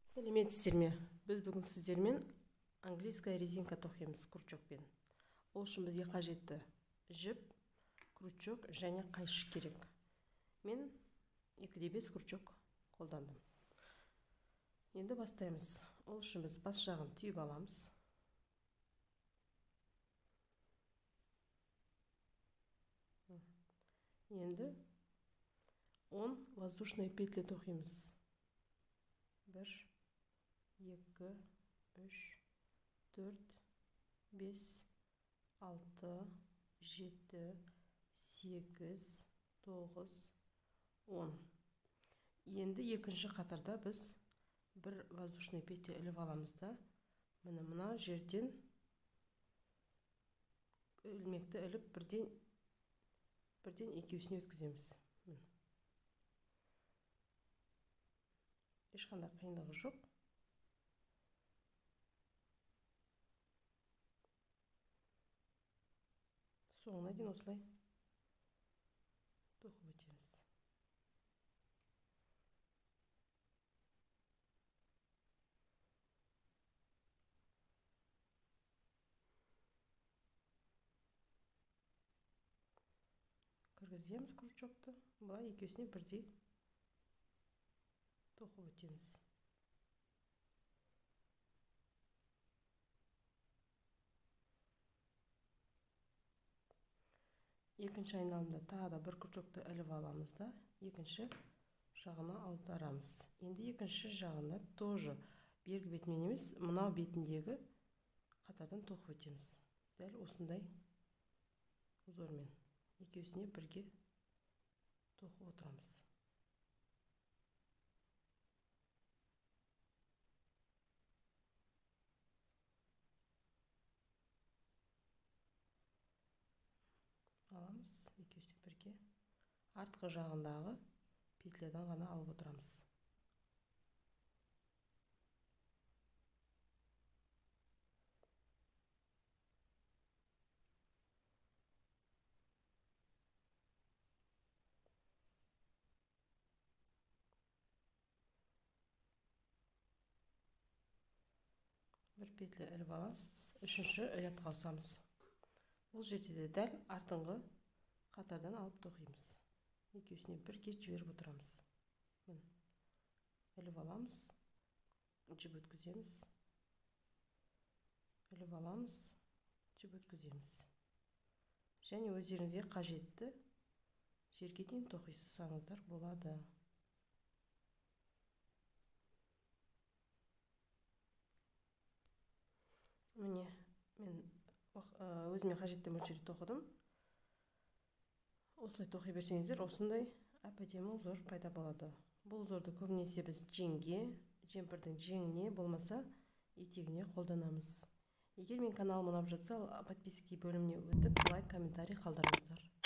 Сәлеметсіздер ме? Біз бүгін сіздермен английская резинка тоқимыз крючокпен. Ол үшін бізге қажетті жіп, крючок және қайшы керек. Мен 2,5 крючок қолдандым. Енді бастаймыз. Ол үшін біз бас жағын түйіп аламыз. Енді 10 воздушные петли тоқимыз. 1, 2, 3, 4, 5, 6, 7, 8, 9, 10. Енді екінші қатарда біз бір воздушный петля іліп аламыз да, мына жерден ілмекті іліп бірден екеуісіне өткіземіз. Ешқандай қиындығы жоқ. Соңына дейін осылай тоқып өтеміз. Кіргіземіз крючокты, былай екеуісіне бірдей тоқып өтеміз. Екінші айналымда тағы да бір крючокты іліп аламыз да, екінші жағына аударамыз. Енді екінші жағында тоже бергі бетімен емес, мынау бетіндегі қатардан тоқып өтеміз. Дәл осындай узормен екеуісіне бірге тоқып отырамыз. Аламыз, екеуісіне бірге артқы жағындағы петлядан ғана алып отырамыз. Бір петля іліп аласыз, үшінші рядқа ауысамыз. Бұл жерде де дәл артыңғы қатардан алып тоқимыз. Екеуісіне бірге жіберіп отырамыз. Іліп аламыз, жіп өткіземіз. Іліп аламыз, жіп өткіземіз. Және өздеріңізге қажетті жерге дейін тоқисаңыздар болады. Міне, мен өзіме қажетті мөлшерде тоқыдым. Осылай тоқи берсеңіздер, осындай әп-әдемі узор пайда болады. Бұл узорды көбінесе біз жеңге, жемпірдің жеңіне, болмаса етегіне қолданамыз. Егер мен каналым ұнап жатса, подписка бөліміне өтіп, лайк, комментарий қалдырыңыздар.